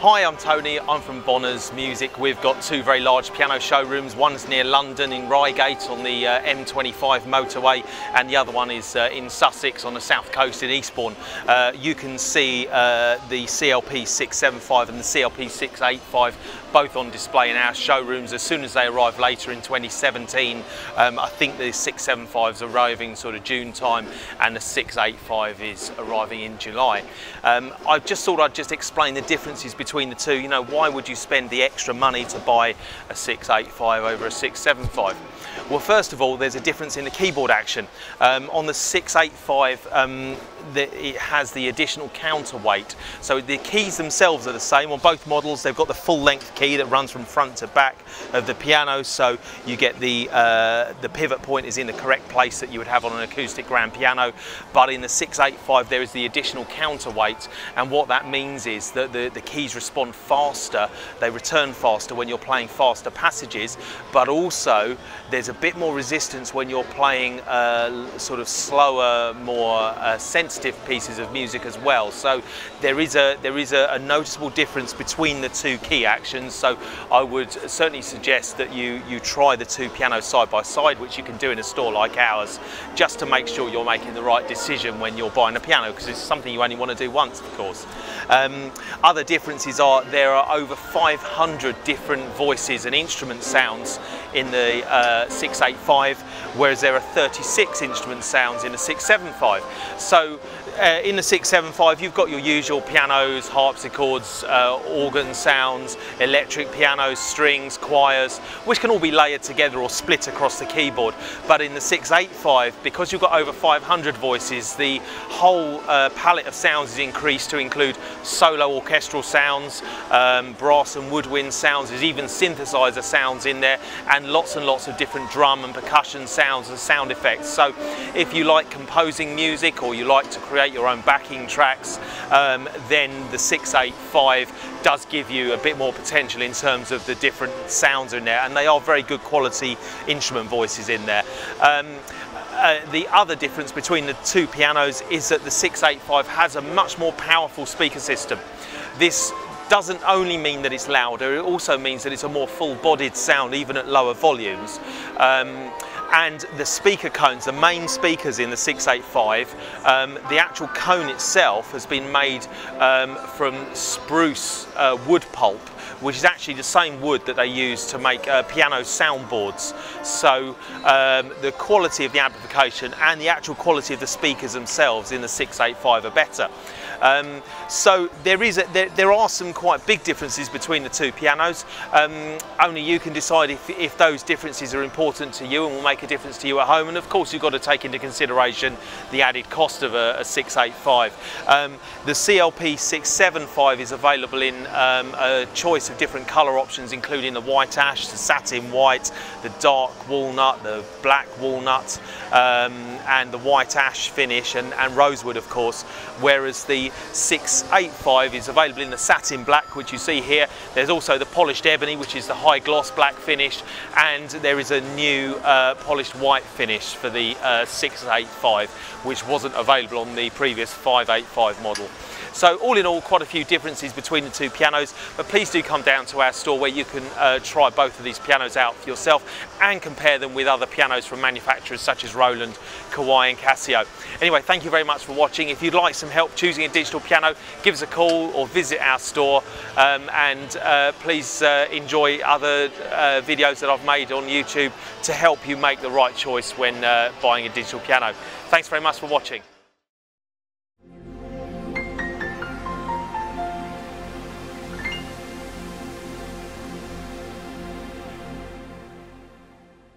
Hi, I'm Tony, I'm from Bonner's Music. We've got two very large piano showrooms. One's near London in Reigate on the M25 motorway, and the other one is in Sussex on the south coast in Eastbourne. You can see the CLP675 and the CLP685 both on display in our showrooms as soon as they arrive later in 2017. I think the 675 is arriving sort of June time and the 685 is arriving in July. I just thought I'd just explain the differences between the two. You know, why would you spend the extra money to buy a 685 over a 675? Well, first of all, there's a difference in the keyboard action. On the 685, it has the additional counterweight. So the keys themselves are the same on both models. They've got the full length key that runs from front to back of the piano, so you get the pivot point is in the correct place that you would have on an acoustic grand piano. But in the 685 there is the additional counterweight, and what that means is that the keys respond faster, they return faster when you're playing faster passages, but also there's a bit more resistance when you're playing sort of slower, more sensitive pieces of music as well. So there is a noticeable difference between the two key actions. So I would certainly suggest that you try the two pianos side by side, which you can do in a store like ours, just to make sure you're making the right decision when you're buying a piano, because it's something you only want to do once, of course. Other differences are there are over 500 different voices and instrument sounds in the 685, whereas there are 36 instrument sounds in the 675. So in the 675 you've got your usual pianos, harpsichords, organ sounds, electric pianos, strings, choirs, which can all be layered together or split across the keyboard. But in the 685, because you've got over 500 voices, the whole palette of sounds is increased to include solo orchestral sounds, brass and woodwind sounds, there's even synthesizer sounds in there, and lots of different drum and percussion sounds and sound effects. So if you like composing music or you like to create your own backing tracks, then the 685 does give you a bit more potential in terms of the different sounds in there, and they are very good quality instrument voices in there. The other difference between the two pianos is that the 685 has a much more powerful speaker system. This doesn't only mean that it's louder, it also means that it's a more full-bodied sound even at lower volumes. And the speaker cones, the main speakers in the 685, the actual cone itself has been made from spruce wood pulp, which is actually the same wood that they use to make piano soundboards. So the quality of the amplification and the actual quality of the speakers themselves in the 685 are better. So there are some quite big differences between the two pianos. Only you can decide if those differences are important to you and will make a difference to you at home, and of course you've got to take into consideration the added cost of a 685. The CLP675 is available in a choice of different colour options, including the white ash, the satin white, the dark walnut, the black walnut, and the white ash finish, and rosewood of course, whereas the 685 is available in the satin black, which you see here. There's also the polished ebony, which is the high gloss black finish, and there is a new polished white finish for the 685, which wasn't available on the previous 585 model. So all in all, quite a few differences between the two pianos, but please do come down to our store where you can try both of these pianos out for yourself and compare them with other pianos from manufacturers such as Roland, Kawai and Casio. Anyway, thank you very much for watching. If you'd like some help choosing a digital piano, give us a call or visit our store, and please enjoy other videos that I've made on YouTube to help you make the right choice when buying a digital piano. Thanks very much for watching.